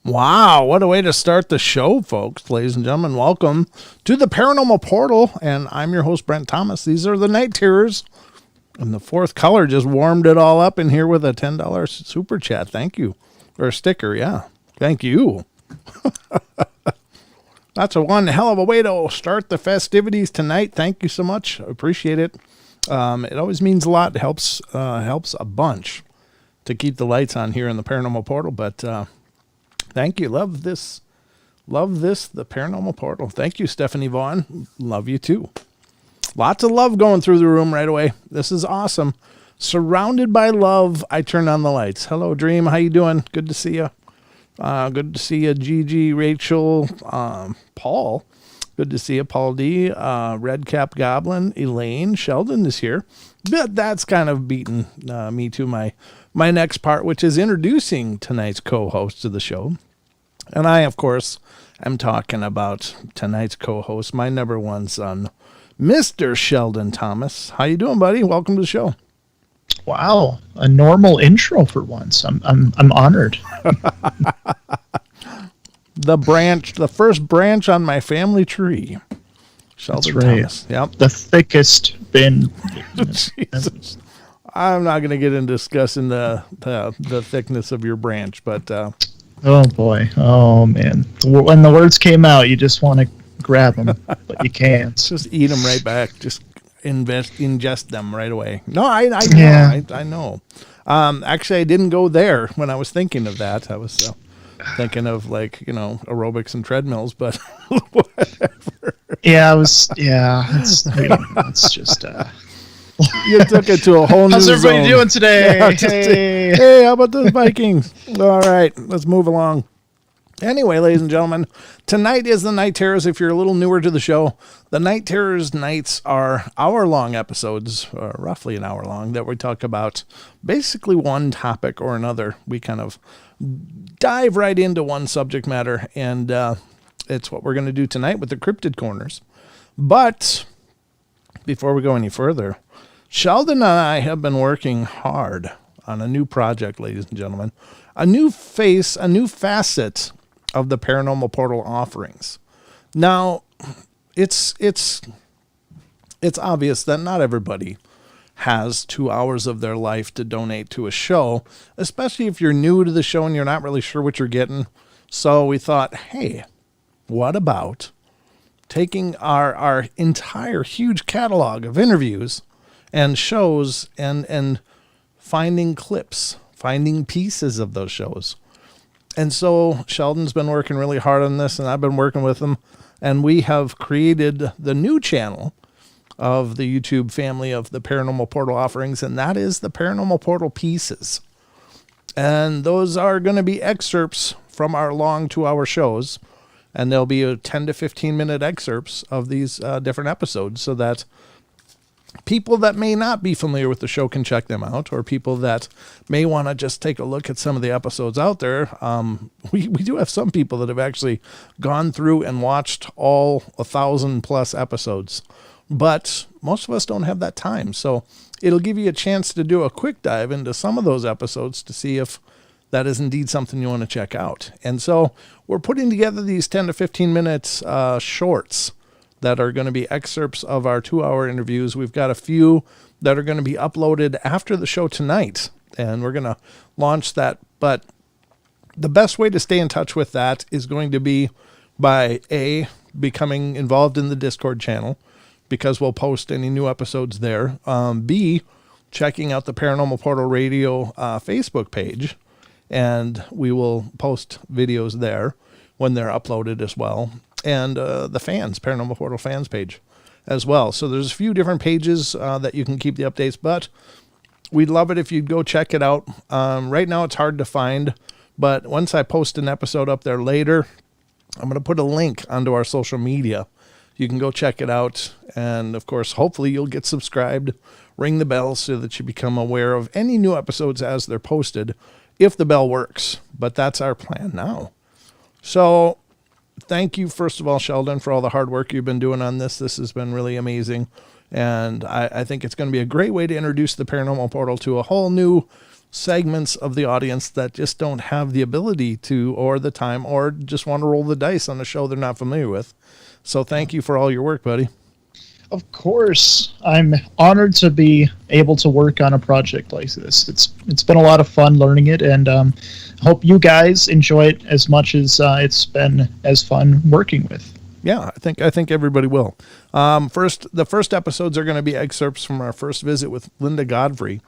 Wow, what a way to start the show, folks. Ladies and gentlemen, welcome to the Paranormal Portal, and I'm your host, Brent Thomas. These are the Night Terrors, and the fourth color just warmed it all up in here with a $10 super chat. Thank you. Or a sticker, yeah. Thank you. That's one hell of a way to start the festivities tonight. Thank you so much. I appreciate it. It always means a lot. It helps a bunch to keep the lights on here in the Paranormal Portal, but thank you. Love this, the Paranormal Portal. Thank you, Stephanie Vaughn. Love you too. Lots of love going through the room right away. This is awesome. Surrounded by love, I turned on the lights. Hello, Dream. How you doing? Good to see you. Good to see you, Gigi, Rachel, Paul. Good to see you, Paul D. Redcap Goblin, Elaine, Sheldon is here. But that's kind of beaten me to my next part, which is introducing tonight's co-host of the show. And I, of course, am talking about tonight's co-host, my number one son, Mr. Sheldon Thomas. How you doing, buddy? Welcome to the show. Wow, a normal intro for once. I'm honored. The first branch on my family tree. Sheldon That's right. Thomas. Yep. The thickest bin. Jesus. I'm not going to get into discussing the thickness of your branch, but oh boy, oh man! When the words came out, you just want to grab them, but you can't. Just eat them right back. Just ingest them right away. No, I know. Yeah. I know. Actually, I didn't go there when I was thinking of that. I was thinking of aerobics and treadmills, but whatever. Yeah, it's just. You took it to a whole new How's everybody zone. doing today? Yeah, Hey. Hey, how about those Vikings? All right, let's move along. Anyway, ladies and gentlemen, tonight is the Night Terrors. If you're a little newer to the show, the Night Terrors nights are hour-long episodes, roughly an hour long, that we talk about basically one topic or another. We kind of dive right into one subject matter, and it's what we're going to do tonight with the Cryptid Corners. But before we go any further, Sheldon and I have been working hard on a new project, ladies and gentlemen. A new face, a new facet of the Paranormal Portal offerings. Now, it's obvious that not everybody has 2 hours of their life to donate to a show, especially if you're new to the show and you're not really sure what you're getting. So we thought, hey, what about taking our entire huge catalog of interviews and shows and finding clips, finding pieces of those shows. And so Sheldon's been working really hard on this, and I've been working with him, and we have created the new channel of the YouTube family of the Paranormal Portal offerings, and that is the Paranormal Portal Pieces. And those are going to be excerpts from our long 2-hour shows, and there'll be 10 to 15 minute excerpts of these different episodes so that people that may not be familiar with the show can check them out, or people that may want to just take a look at some of the episodes out there. We do have some people that have actually gone through and watched all 1,000+ episodes, but most of us don't have that time. So it'll give you a chance to do a quick dive into some of those episodes to see if that is indeed something you want to check out. And so we're putting together these 10 to 15 minutes shorts that are going to be excerpts of our 2-hour interviews. We've got a few that are going to be uploaded after the show tonight, and we're going to launch that. But the best way to stay in touch with that is going to be by A, becoming involved in the Discord channel, because we'll post any new episodes there. B, checking out the Paranormal Portal Radio Facebook page, and we will post videos there when they're uploaded as well. And the fans, Paranormal Portal fans page as well. So there's a few different pages that you can keep the updates, but we'd love it if you'd go check it out. Right now it's hard to find, but once I post an episode up there later, I'm going to put a link onto our social media. You can go check it out. And of course, hopefully you'll get subscribed, ring the bell so that you become aware of any new episodes as they're posted, if the bell works. But that's our plan now. So thank you, first of all, Sheldon, for all the hard work you've been doing on this. This has been really amazing. And I think it's going to be a great way to introduce the Paranormal Portal to a whole new segments of the audience that just don't have the ability to, or the time, or just want to roll the dice on a show they're not familiar with. So thank you for all your work, buddy. Of course, I'm honored to be able to work on a project like this. It's been a lot of fun learning it, and hope you guys enjoy it as much as it's been as fun working with. Yeah, I think everybody will. The first episodes are going to be excerpts from our first visit with Linda Godfrey.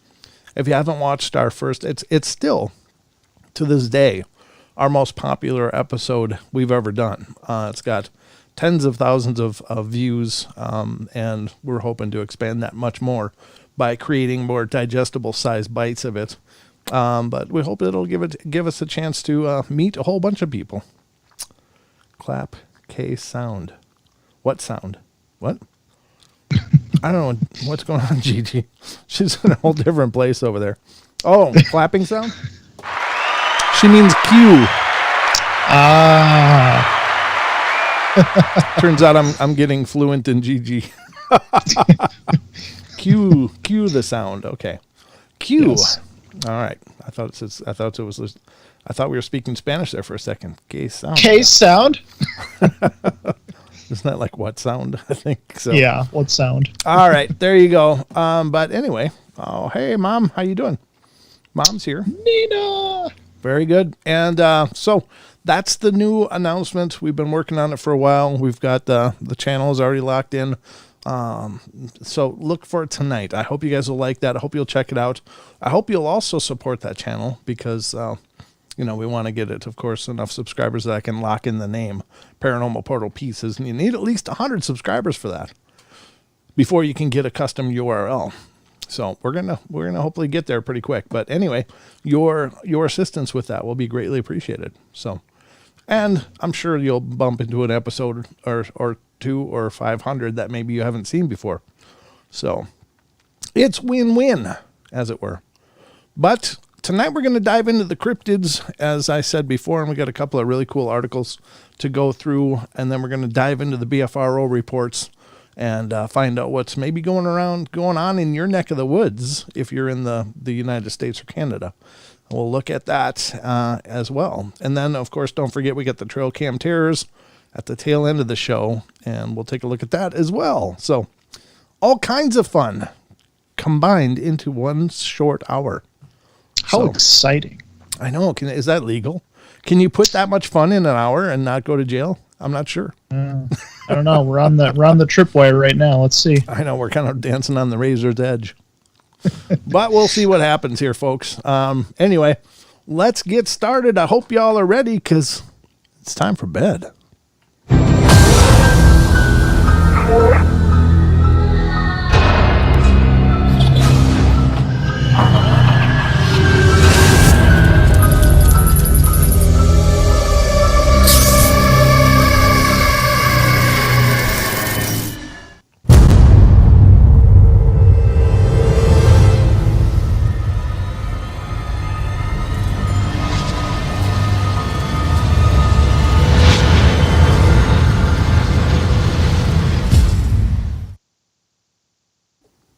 If you haven't watched our first, it's still to this day our most popular episode we've ever done. It's got tens of thousands of views, and we're hoping to expand that much more by creating more digestible size bites of it. But we hope it'll give us a chance to meet a whole bunch of people. Clap K sound. What sound? What? I don't know what's going on, Gigi. She's in a whole different place over there. Oh, clapping sound? She means Q. Turns out I'm getting fluent in Gigi. Q the sound. Okay. Q. Yes. All right. I thought we were speaking Spanish there for a second. K sound. K sound. Isn't that like what sound? I think so. Yeah, what sound? All right, there you go. But anyway, oh hey mom, how you doing? Mom's here. Nina. Very good. And so that's the new announcement. We've been working on it for a while. We've got the channel is already locked in. So look for it tonight. I hope you guys will like that. I hope you'll check it out. I hope you'll also support that channel because we want to get it, of course, enough subscribers that I can lock in the name Paranormal Portal Pieces. And you need at least 100 subscribers for that before you can get a custom URL. So we're gonna hopefully get there pretty quick. But anyway, your assistance with that will be greatly appreciated. So, and I'm sure you'll bump into an episode or two or 500 that maybe you haven't seen before. So it's win-win, as it were. But tonight we're going to dive into the cryptids, as I said before, and we got a couple of really cool articles to go through, and then we're going to dive into the BFRO reports and find out what's maybe going on in your neck of the woods if you're in the United States or Canada. We'll look at that as well. And then, of course, don't forget we got the Trail Cam Terrors at the tail end of the show, and we'll take a look at that as well. So all kinds of fun combined into one short hour. How exciting. I know. Is that legal? Can you put that much fun in an hour and not go to jail? I'm not sure. I don't know. We're on the tripwire right now. Let's see. I know. We're kind of dancing on the razor's edge. But we'll see what happens here, folks. Anyway, let's get started. I hope y'all are ready because it's time for bed.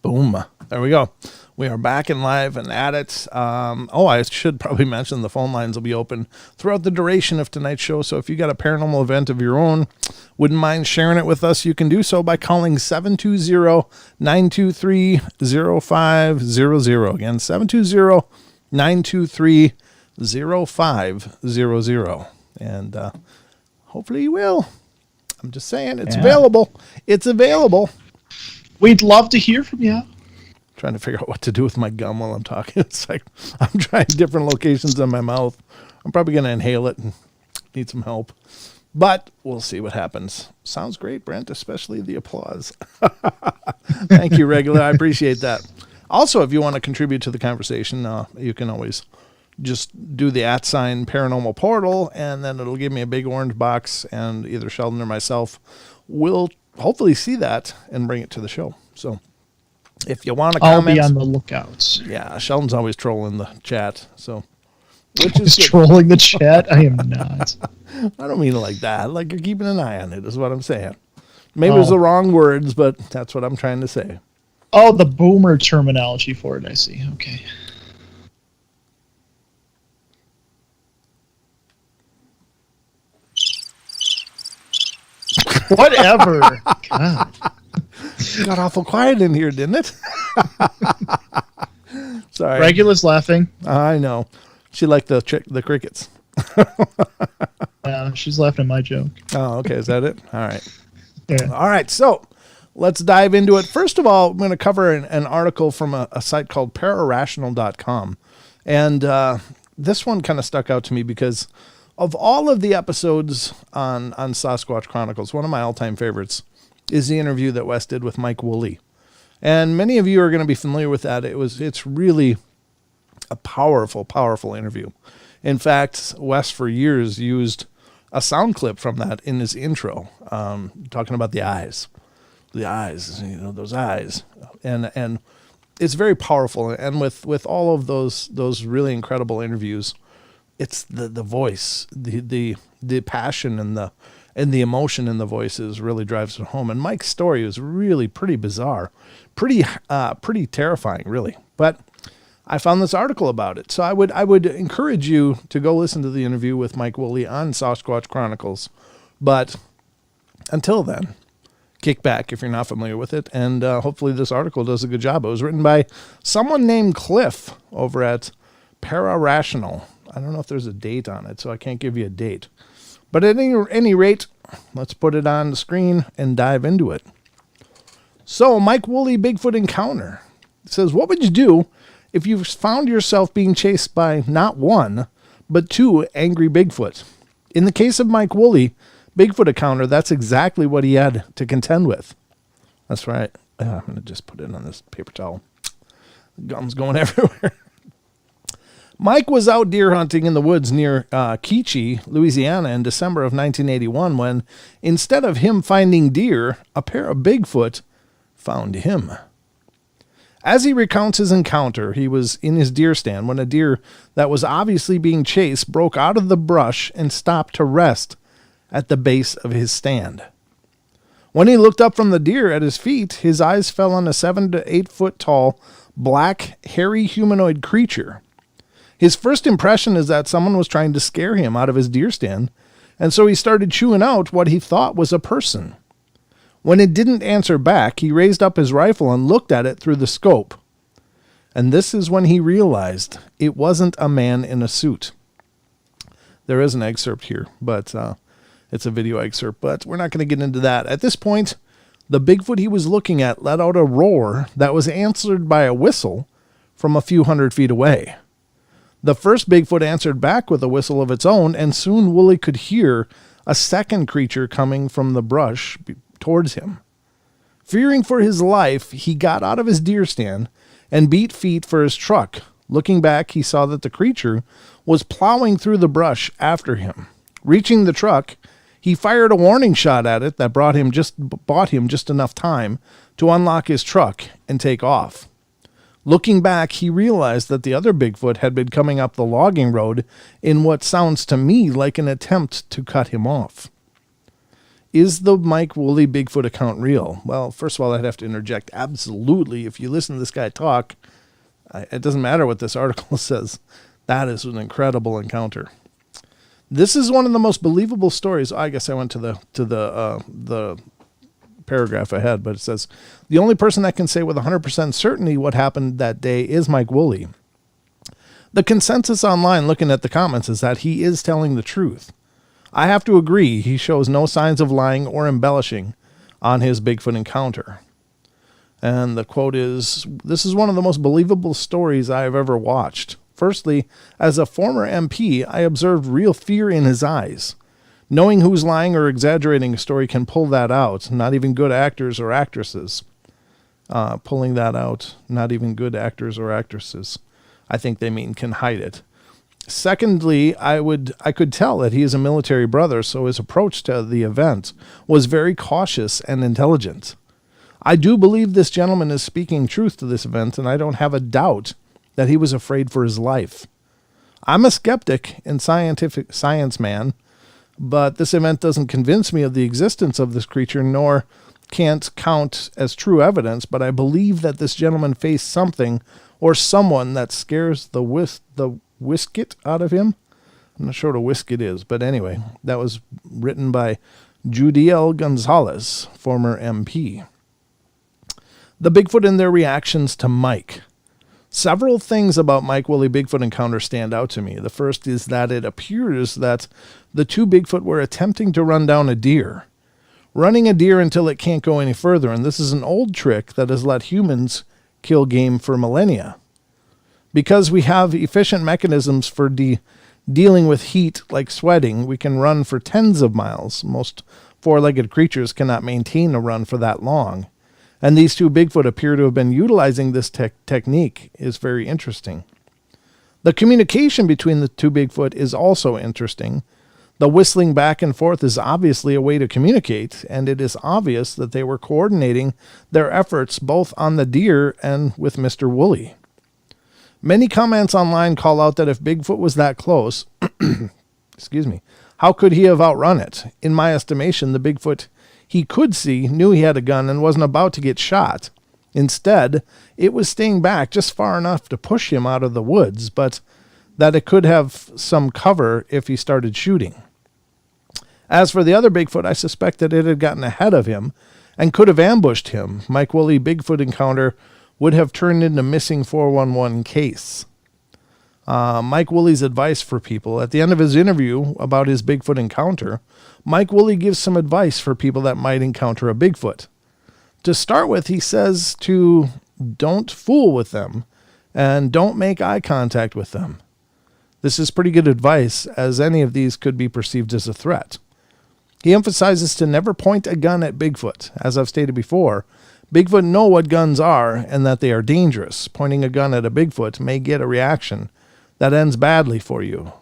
Boom. There we go. We are back and live and at it. I should probably mention the phone lines will be open throughout the duration of tonight's show. So if you got a paranormal event of your own, wouldn't mind sharing it with us, you can do so by calling 720-923-0500. Again, 720-923-0500. And hopefully you will. I'm just saying, it's available. It's available. We'd love to hear from you. Trying to figure out what to do with my gum while I'm talking. It's like I'm trying different locations on my mouth. I'm probably going to inhale it and need some help. But we'll see what happens. Sounds great, Brent, especially the applause. Thank you, Regular. I appreciate that. Also, if you want to contribute to the conversation, you can always just do the @ Paranormal Portal, and then it'll give me a big orange box, and either Sheldon or myself will hopefully see that and bring it to the show. So if you want to comment, I'll be on the lookout. Yeah, Sheldon's always trolling the chat. So which is trolling the chat? I am not. I don't mean it like that. Like you're keeping an eye on it is what I'm saying. Maybe it's the wrong words, but that's what I'm trying to say. Oh, the boomer terminology for it, I see. Okay. Whatever. God. Got awful quiet in here, didn't it? Sorry. Regula's laughing. I know. She liked the crickets. She's laughing at my joke. Oh, okay. Is that it? All right. Yeah. All right. So let's dive into it. First of all, I'm going to cover an article from a site called pararational.com. And this one kind of stuck out to me because of all of the episodes on Sasquatch Chronicles, one of my all-time favorites is the interview that Wes did with Mike Woolley. And many of you are going to be familiar with that. It's really a powerful, powerful interview. In fact, Wes for years used a sound clip from that in his intro, talking about the eyes, those eyes. And it's very powerful. And with all of those really incredible interviews, it's the voice, the passion and the emotion in the voices really drives it home. And Mike's story was really pretty bizarre, pretty terrifying, really. But I found this article about it, so I would encourage you to go listen to the interview with Mike Woolley on Sasquatch Chronicles. But until then, kick back if you're not familiar with it, and hopefully this article does a good job. It was written by someone named Cliff over at Pararational. I don't know if there's a date on it, so I can't give you a date. But at any rate, let's put it on the screen and dive into it. So, Mike Woolley Bigfoot encounter. It says, what would you do if you found yourself being chased by not one, but two angry Bigfoot? In the case of Mike Woolley Bigfoot encounter, that's exactly what he had to contend with. That's right. I'm going to just put it on this paper towel. The gum's going everywhere. Mike was out deer hunting in the woods near Keechee, Louisiana in December of 1981 when, instead of him finding deer, a pair of Bigfoot found him. As he recounts his encounter, he was in his deer stand when a deer that was obviously being chased broke out of the brush and stopped to rest at the base of his stand. When he looked up from the deer at his feet, his eyes fell on a 7 to 8 foot tall, black, hairy humanoid creature. His first impression is that someone was trying to scare him out of his deer stand, and so he started chewing out what he thought was a person. When it didn't answer back, he raised up his rifle and looked at it through the scope. And this is when he realized it wasn't a man in a suit. There is an excerpt here, but it's a video excerpt, but we're not going to get into that. At this point, the Bigfoot he was looking at let out a roar that was answered by a whistle from a few hundred feet away. The first Bigfoot answered back with a whistle of its own, and soon Woolley could hear a second creature coming from the brush towards him. Fearing for his life, he got out of his deer stand and beat feet for his truck. Looking back, he saw that the creature was plowing through the brush after him. Reaching the truck, he fired a warning shot at it that bought him just enough time to unlock his truck and take off. Looking back, he realized that the other Bigfoot had been coming up the logging road in what sounds to me like an attempt to cut him off. Is the Mike Woolley Bigfoot account real? Well, first of all, I'd have to interject. Absolutely. If you listen to this guy talk, it doesn't matter what this article says. That is an incredible encounter. This is one of the most believable stories. I guess I went to the paragraph ahead, but it says, the only person that can say with 100% certainty what happened that day is Mike Woolley. The consensus online looking at the comments is that he is telling the truth. I have to agree, he shows no signs of lying or embellishing on his Bigfoot encounter. And the quote is, this is one of the most believable stories I have ever watched. Firstly, as a former MP, I observed real fear in his eyes. Knowing who's lying or exaggerating a story can pull that out. Not even good actors or actresses. Pulling that out. Not even good actors or actresses. I think they mean can hide it. Secondly, I could tell that he is a military brother, so his approach to the event was very cautious and intelligent. I do believe this gentleman is speaking truth to this event, and I don't have a doubt that he was afraid for his life. I'm a skeptic and science man, but this event doesn't convince me of the existence of this creature, nor can't count as true evidence, but I believe that this gentleman faced something or someone that scares the whisket out of him. I'm not sure what a whisket is, but anyway, that was written by Judiel Gonzalez, former MP. The Bigfoot and their reactions to Mike. Several things about Mike Woolley Bigfoot encounter stand out to me. The first is that it appears that the two Bigfoot were attempting to run down a deer. Running a deer until it can't go any further, and this is an old trick that has let humans kill game for millennia. Because we have efficient mechanisms for dealing with heat like sweating, we can run for tens of miles. Most four-legged creatures cannot maintain a run for that long. And these two Bigfoot appear to have been utilizing this technique. Is very interesting. The communication between the two Bigfoot is also interesting. The whistling back and forth is obviously a way to communicate, and it is obvious that they were coordinating their efforts both on the deer and with Mr. Woolley. Many comments online call out that if Bigfoot was that close, excuse me, how could he have outrun it? In my estimation, the Bigfoot he could see knew he had a gun and wasn't about to get shot. Instead, it was staying back just far enough to push him out of the woods, but that it could have some cover if he started shooting. As for the other Bigfoot, I suspect that it had gotten ahead of him and could have ambushed him. Mike Woolley Bigfoot encounter would have turned into missing 411 case. Mike Woolley's advice for people. At the end of his interview about his Bigfoot encounter, Mike Woolley gives some advice for people that might encounter a Bigfoot. To start with, he says to don't fool with them and don't make eye contact with them. This is pretty good advice, as any of these could be perceived as a threat. He emphasizes to never point a gun at Bigfoot. As I've stated before, Bigfoot know what guns are and that they are dangerous. Pointing a gun at a Bigfoot may get a reaction that ends badly for you.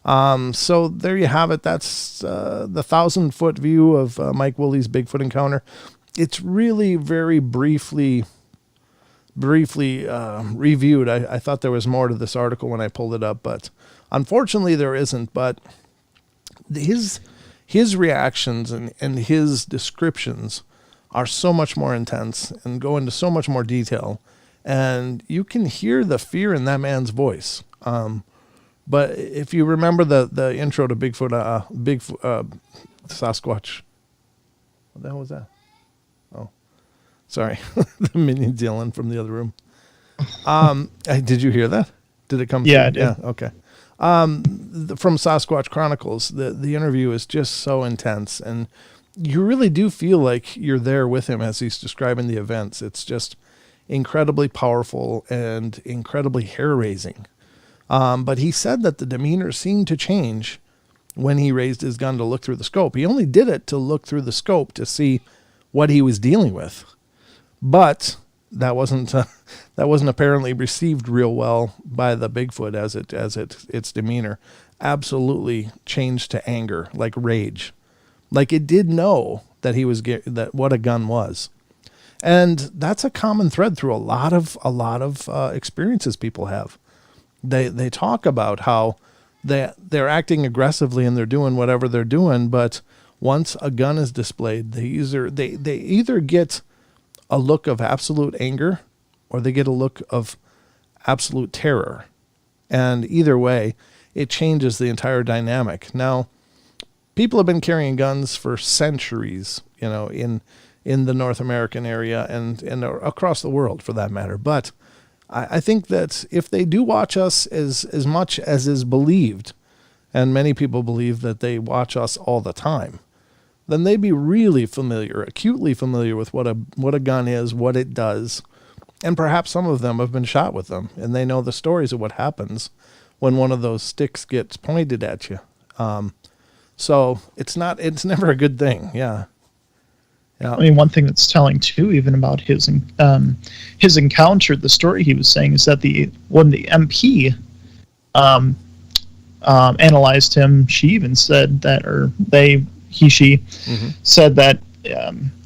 So there you have it. That's the 1,000-foot view of Mike Woolley's Bigfoot encounter. It's really very briefly reviewed. I thought there was more to this article when I pulled it up, but unfortunately there isn't. But his reactions and his descriptions are so much more intense and go into so much more detail, and you can hear the fear in that man's voice. But if you remember the intro to Bigfoot, Sasquatch, what the hell was that? Oh, sorry, the minion's yelling from the other room. Did you hear that? Did it come? Yeah, I did. Yeah, okay. From Sasquatch Chronicles, the interview is just so intense, and you really do feel like you're there with him as he's describing the events. It's just incredibly powerful and incredibly hair-raising. But he said that the demeanor seemed to change when he raised his gun to look through the scope. He only did it to look through the scope to see what he was dealing with. But that wasn't apparently received real well by the Bigfoot, as its demeanor absolutely changed to anger, like rage, like it did know that that what a gun was. And that's a common thread through a lot of experiences people have. They talk about how they're acting aggressively and they're doing whatever they're doing, but once a gun is displayed, they either get a look of absolute anger or they get a look of absolute terror. And either way, it changes the entire dynamic. Now, people have been carrying guns for centuries, in the North American area and across the world for that matter. But I think that if they do watch us as much as is believed, and many people believe that they watch us all the time, then they'd be really familiar, acutely familiar with what a gun is, what it does. And perhaps some of them have been shot with them, and they know the stories of what happens when one of those sticks gets pointed at you. So it's never a good thing. Yeah. Yeah. I mean, one thing that's telling too, even about his encounter, the story he was saying is that when the MP analyzed him, she even said that, or she said that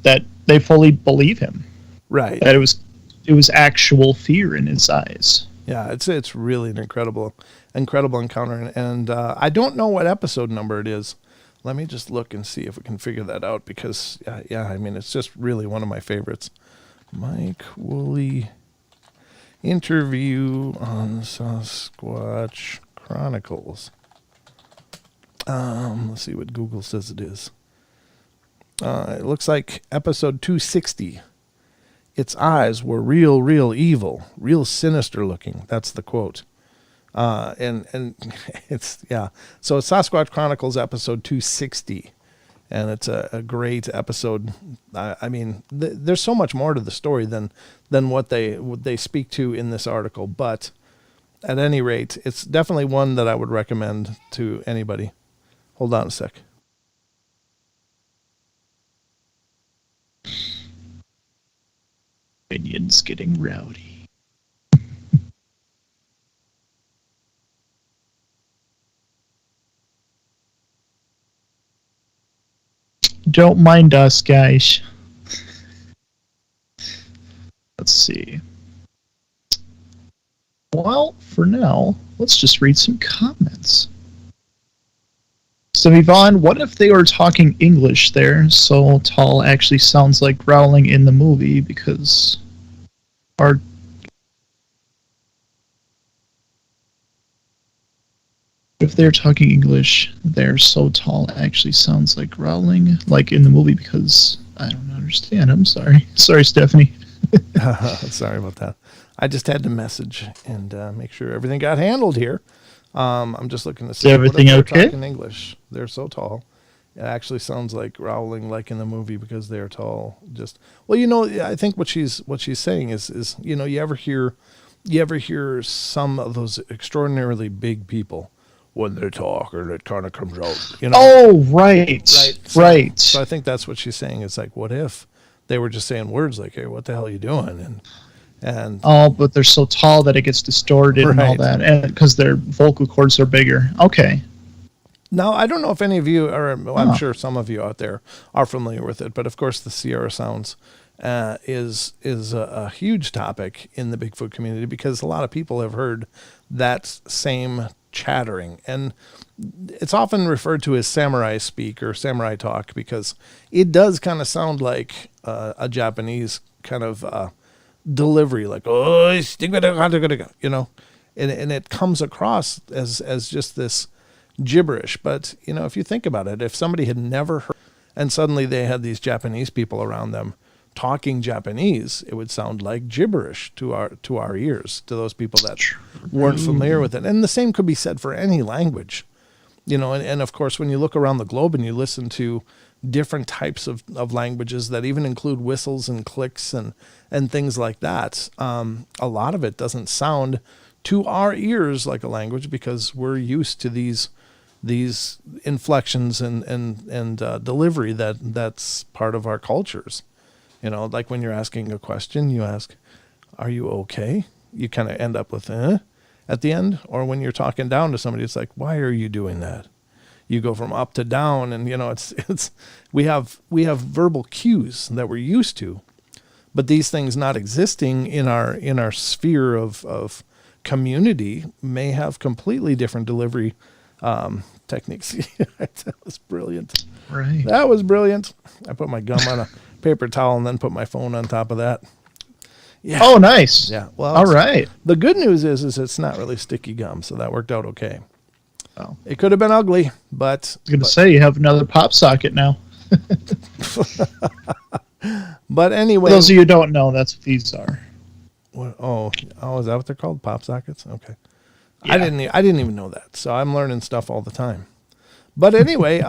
that they fully believe him. Right. That it was actual fear in his eyes. Yeah, it's really an incredible encounter, and I don't know what episode number it is. Let me just look and see if we can figure that out, because, I mean, it's just really one of my favorites. Mike Woolley interview on Sasquatch Chronicles. Let's see what Google says it is. It looks like episode 260. Its eyes were real, real evil, real sinister looking. That's the quote. And it's, yeah. So it's Sasquatch Chronicles episode 260. And it's a great episode. I mean, there's so much more to the story than what they speak to in this article. But at any rate, it's definitely one that I would recommend to anybody. Hold on a sec. Opinions getting rowdy. Don't mind us, guys. Let's see. Well, for now, let's just read some comments. So, Yvonne, what if they were talking English there? So tall actually sounds like growling in the movie because our if they're talking English, they're so tall actually sounds like growling like in the movie because I don't understand. I'm sorry. Sorry, Stephanie. Sorry about that. I just had to message and make sure everything got handled here. I'm just looking to see. Is everything okay? Talking English. They're so tall. It actually sounds like growling like in the movie because they're tall. Just well, I think what she's saying is you ever hear some of those extraordinarily big people when they talk, or it kind of comes out. Oh, right. So I think that's what she's saying. It's like, what if they were just saying words like, "Hey, what the hell are you doing?" And but they're so tall that it gets distorted and all that, and because their vocal cords are bigger. Okay. Now, I don't know if any of you, or I'm sure some of you out there are familiar with it, but of course the Sierra Sounds is a huge topic in the Bigfoot community because a lot of people have heard that same chattering. And it's often referred to as samurai speak or samurai talk because it does kind of sound like a Japanese kind of delivery, like, oh, and it comes across as just this gibberish. But if you think about it, if somebody had never heard and suddenly they had these Japanese people around them talking Japanese, it would sound like gibberish to our ears, to those people that weren't familiar with it. And the same could be said for any language, and of course when you look around the globe and you listen to different types of languages that even include whistles and clicks and things like that, a lot of it doesn't sound to our ears like a language because we're used to these inflections and delivery that's part of our cultures. Like when you're asking a question, you ask, "Are you okay?" You kind of end up with at the end. Or when you're talking down to somebody, it's like, "Why are you doing that?" You go from up to down, and we have verbal cues that we're used to, but these things not existing in our sphere of community may have completely different delivery techniques. That was brilliant. Right. That was brilliant. I put my gum on a paper towel and then put my phone on top of that. Yeah. Oh, nice. Yeah. Well, all right. The good news is it's not really sticky gum, so that worked out okay. Oh. It could have been ugly, but I was going to say, you have another pop socket now. But anyway. For those of you who don't know, that's what these are. What, is that what they're called? Pop sockets? Okay. Yeah. I didn't even know that. So I'm learning stuff all the time. But anyway,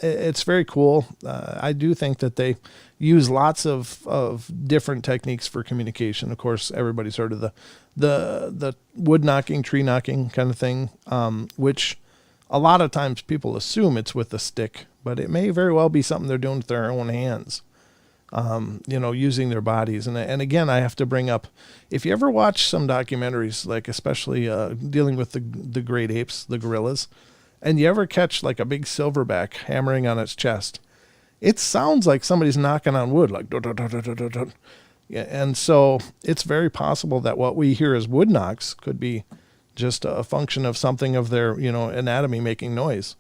it's very cool. I do think that they use lots of different techniques for communication. Of course, everybody's heard of the wood knocking, tree knocking kind of thing, which a lot of times people assume it's with a stick, but it may very well be something they're doing with their own hands. Using their bodies. And again, I have to bring up, if you ever watch some documentaries, like especially dealing with the great apes, the gorillas, and you ever catch like a big silverback hammering on its chest, it sounds like somebody's knocking on wood, like, dun, dun, dun, dun, dun, dun. Yeah, and so it's very possible that what we hear as wood knocks could be just a function of something of their, anatomy making noise.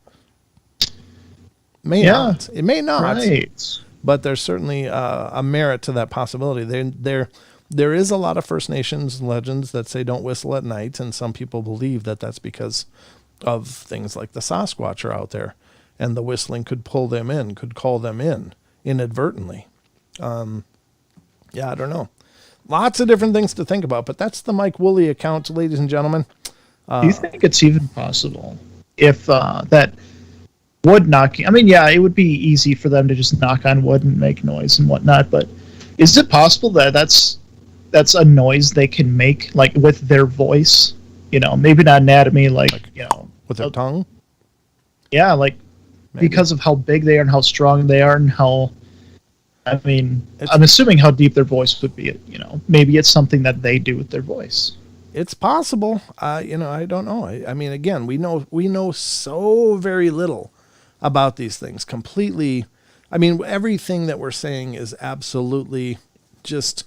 May not. It may not. Right. But there's certainly a merit to that possibility. There is a lot of First Nations legends that say don't whistle at night, and some people believe that that's because of things like the Sasquatch are out there. and the whistling could pull them in, could call them in inadvertently. Yeah, I don't know. Lots of different things to think about, but that's the Mike Woolley account, ladies and gentlemen. Do you think it's even possible if that wood knocking? I mean, yeah, it would be easy for them to just knock on wood and make noise and whatnot, but is it possible that that's a noise they can make, like with their voice? You know, maybe not anatomy, like you know, With their tongue? yeah, like Maybe. because of how big they are and how strong they are and how. I mean, It's- I'm assuming how deep their voice would be. You know, maybe it's something that they do with their voice. It's possible. You know, I don't know. I mean, again, we know so very little about these things. Completely. I mean, everything that we're saying is absolutely just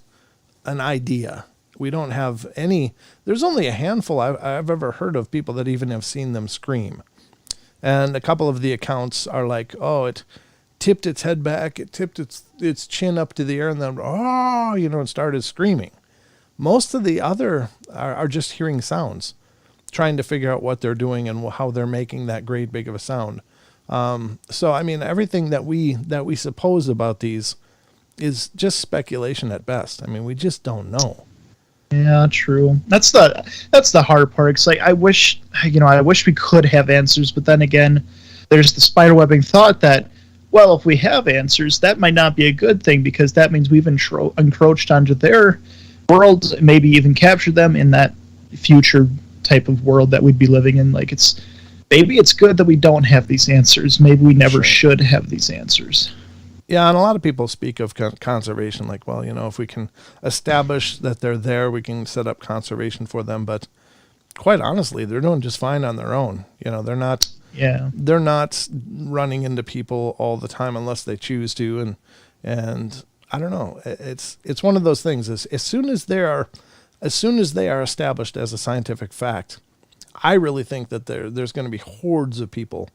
an idea. We don't have any. There's only a handful I've ever heard of people that even have seen them scream. And a couple of the accounts are like, oh, it tipped its head back, it tipped its chin up to the air, and then, oh, you know, and started screaming. Most of the other are just hearing sounds, trying to figure out what they're doing and how they're making that great big of a sound. So, I mean, everything that we suppose about these is just speculation at best. I mean, we just don't know. Yeah, true. That's the hard part. It's like I wish we could have answers, but then again, there's the spiderwebbing thought that, well, if we have answers, that might not be a good thing because that means we've encroached onto their world, maybe even captured them in that future type of world that we'd be living in. Like maybe it's good that we don't have these answers. Maybe we never should have these answers. Yeah, and a lot of people speak of conservation, like, well, you know, if we can establish that they're there, we can set up conservation for them. But quite honestly, they're doing just fine on their own. You know, they're not running into people all the time unless they choose to. And I don't know. It's one of those things. As soon as they are established as a scientific fact, I really think that there's going to be hordes of people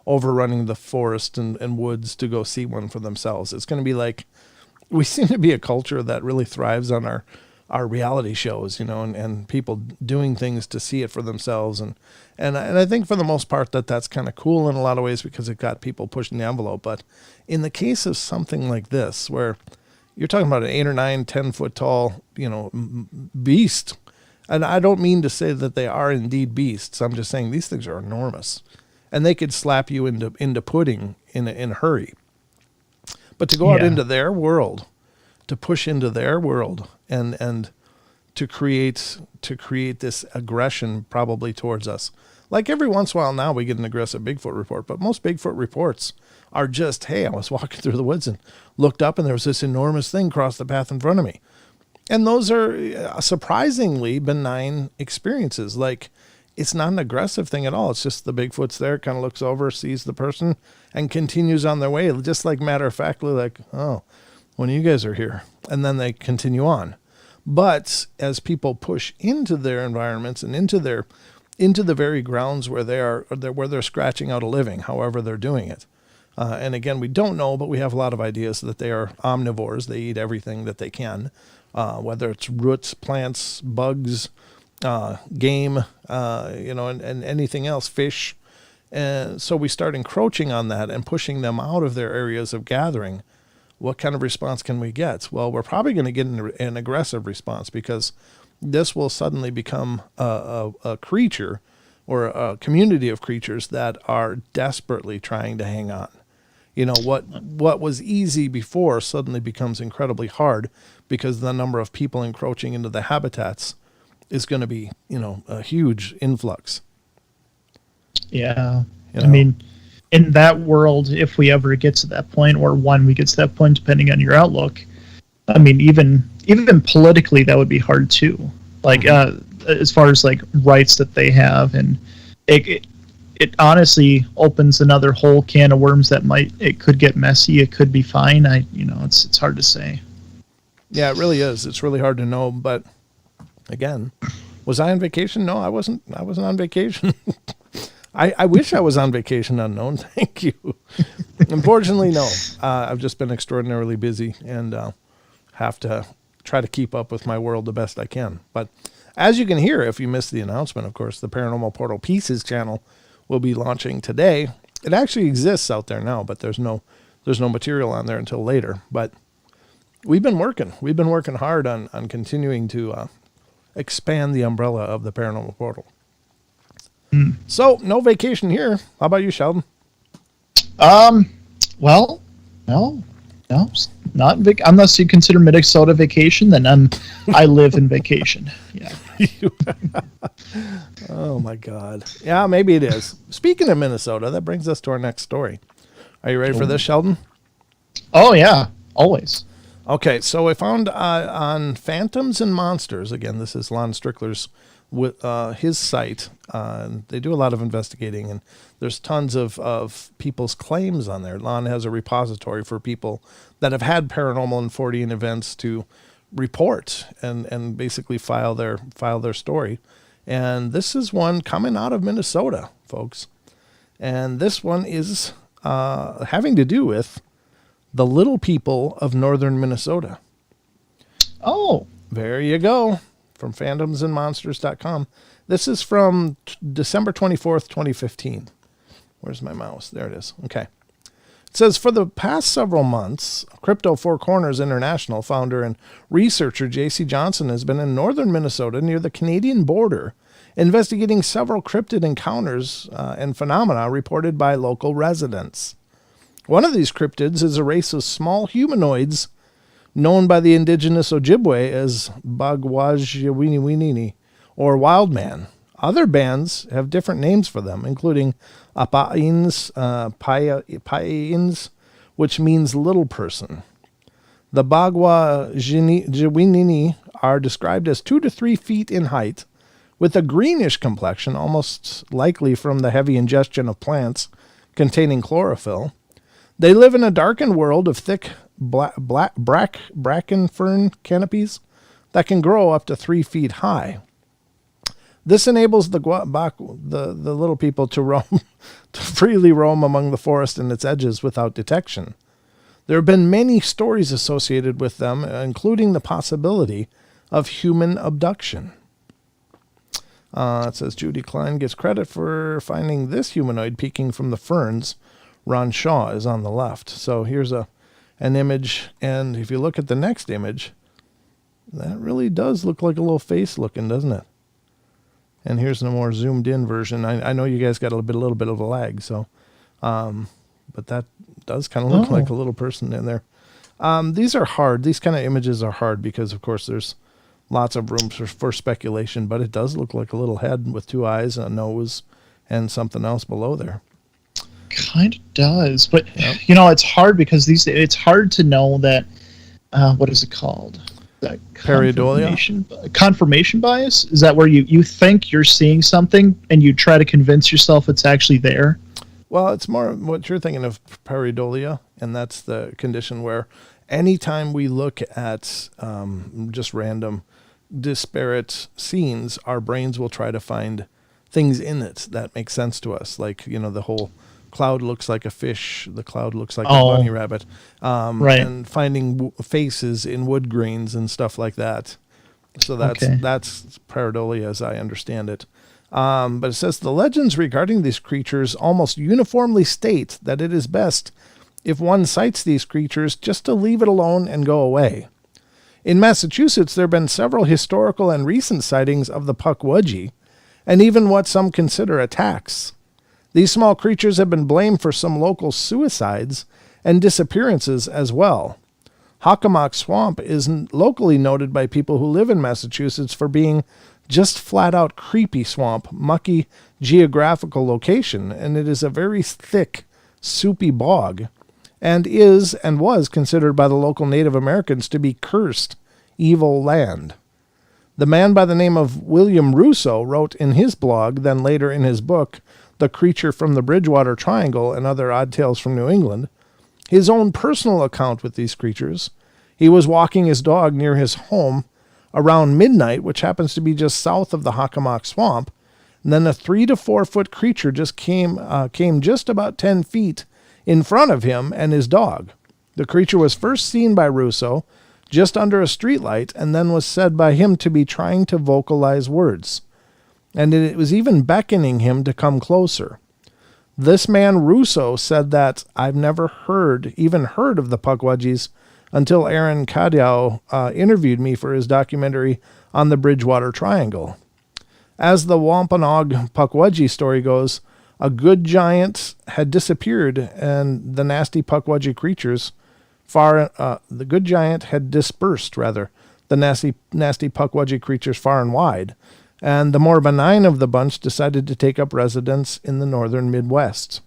overrunning the forest and woods to go see one for themselves. It's going to be like, we seem to be a culture that really thrives on our reality shows, you know, and people doing things to see it for themselves. And I think for the most part that's kind of cool in a lot of ways because it got people pushing the envelope. But in the case of something like this, where you're talking about an 8 or 9, 10 foot tall, you know, beast, and I don't mean to say that they are indeed beasts. I'm just saying these things are enormous. And they could slap you into pudding in a hurry. But to go out into their world, to push into their world, and to create this aggression probably towards us. Like every once in a while now we get an aggressive Bigfoot report, but most Bigfoot reports are just, hey, I was walking through the woods and looked up and there was this enormous thing cross the path in front of me. And those are surprisingly benign experiences. Like, it's not an aggressive thing at all. It's just the Bigfoot's there, kind of looks over, sees the person, and continues on their way. Just like matter of factly, like, oh, when you guys are here. And then they continue on. But as people push into their environments and into the very grounds where they're scratching out a living, however they're doing it. And again, we don't know, but we have a lot of ideas that they are omnivores. They eat everything that they can, whether it's roots, plants, bugs, game, you know, and anything else, fish. And so we start encroaching on that and pushing them out of their areas of gathering. What kind of response can we get? Well, we're probably going to get an aggressive response because this will suddenly become a creature or a community of creatures that are desperately trying to hang on. You know, what was easy before suddenly becomes incredibly hard because the number of people encroaching into the habitats is going to be, you know, a huge influx. Yeah. You know? I mean, in that world, if we ever get to that point, or when we get to that point, depending on your outlook, I mean, even politically, that would be hard too. Like, as far as like rights that they have, and it honestly opens another whole can of worms that it could get messy. It could be fine. It's hard to say. Yeah, it really is. It's really hard to know, but again, was I on vacation? No, I wasn't. I wasn't on vacation. I wish I was on vacation unknown. Thank you. Unfortunately, no. I've just been extraordinarily busy and have to try to keep up with my world the best I can. But as you can hear, if you missed the announcement, of course, the Paranormal Portal Pieces channel will be launching today It actually exists out there now, but there's no material on there until later. But we've been working hard on continuing to expand the umbrella of the Paranormal Portal. So no vacation here. How about you, Sheldon? Well, no, not unless you consider Minnesota vacation. Then I live in vacation. Yeah. Oh my God. Yeah, maybe it is. Speaking of Minnesota, that brings us to our next story. Are you ready for this, Sheldon? Oh yeah, always. Okay, so I found on Phantoms and Monsters, again, this is Lon Strickler's, his site. They do a lot of investigating, and there's tons of people's claims on there. Lon has a repository for people that have had paranormal and Fortean events to report and basically file their story. And this is one coming out of Minnesota, folks. And this one is having to do with the little people of northern Minnesota. Oh. There you go. From phantomsandmonsters.com. This is from December 24th, 2015. Where's my mouse? There it is. Okay. It says, for the past several months, Crypto Four Corners International founder and researcher J.C. Johnson has been in northern Minnesota near the Canadian border, investigating several cryptid encounters and phenomena reported by local residents. One of these cryptids is a race of small humanoids known by the indigenous Ojibwe as Bagwajawiniwinini, or wild man. Other bands have different names for them, including Apains, Pains, which means little person. The Bagwajawinini are described as 2 to 3 feet in height, with a greenish complexion, almost likely from the heavy ingestion of plants containing chlorophyll. They live in a darkened world of thick bracken fern canopies that can grow up to 3 feet high. This enables the little people to freely roam among the forest and its edges without detection. There have been many stories associated with them, including the possibility of human abduction. It says Judy Klein gets credit for finding this humanoid peeking from the ferns. Ron Shaw is on the left. So here's an image, and if you look at the next image, that really does look like a little face looking, doesn't it? And here's a more zoomed in version. I know you guys got a little bit of a lag, so but that does kind of look like a little person in there. These are hard. These kind of images are hard because, of course, there's lots of room for speculation, but it does look like a little head with 2 eyes, a nose, and something else below there. Kind of does, but it's hard because it's hard to know that what is it called? That confirmation bias? Is that where you think you're seeing something and you try to convince yourself it's actually there? Well, it's more what you're thinking of, pareidolia, and that's the condition where anytime we look at just random disparate scenes, our brains will try to find things in it that make sense to us, like the whole cloud looks like a fish, the cloud looks like a bunny rabbit, right. And finding faces in wood grains and stuff like that. So that's pareidolia as I understand it. But it says the legends regarding these creatures almost uniformly state that it is best if one sights these creatures just to leave it alone and go away. In Massachusetts, there have been several historical and recent sightings of the Pukwudgie, and even what some consider attacks. These small creatures have been blamed for some local suicides and disappearances as well. Hockomock Swamp is locally noted by people who live in Massachusetts for being just flat-out creepy swamp, mucky geographical location, and it is a very thick, soupy bog, and is and was considered by the local Native Americans to be cursed, evil land. The man by the name of William Russo wrote in his blog, then later in his book, The Creature from the Bridgewater Triangle and Other Odd Tales from New England, his own personal account with these creatures. He was walking his dog near his home around midnight, which happens to be just south of the Hockomock Swamp, and then a 3 to 4 foot creature just came just about 10 feet in front of him and his dog. The creature was first seen by Russo just under a streetlight, and then was said by him to be trying to vocalize words, and it was even beckoning him to come closer. This man, Russo, said that I've never even heard of the Pukwudgies until Aaron Cadio interviewed me for his documentary on the Bridgewater Triangle. As the Wampanoag Pukwudgie story goes, a good giant had disappeared and the nasty Pukwudgie creatures the good giant had dispersed, the nasty Pukwudgie creatures far and wide, and the more benign of the bunch decided to take up residence in the northern Midwest.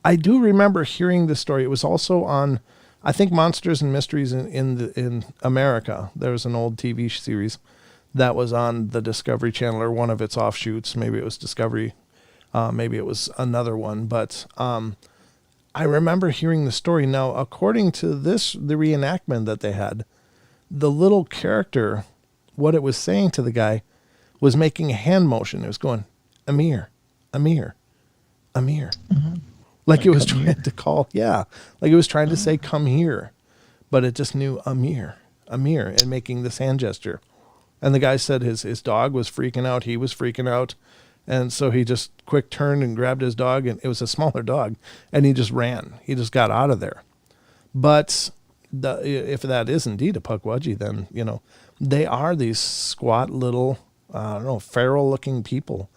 I do remember hearing this story. It was also on, I think, Monsters and Mysteries in America. There was an old TV series that was on the Discovery Channel or one of its offshoots. Maybe it was Discovery. Maybe it was another one. But I remember hearing the story. Now, according to the reenactment that they had, the little character, what it was saying to the guy, was making a hand motion. It was going, Amir, Amir, Amir. Mm-hmm. Like it was trying to call, like it was trying to say, come here. But it just knew Amir, Amir, and making this hand gesture. And the guy said his dog was freaking out. He was freaking out. And so he just quick turned and grabbed his dog, and it was a smaller dog, and he just ran. He just got out of there. But if that is indeed a Pukwudgie, then, they are these squat little, feral-looking people.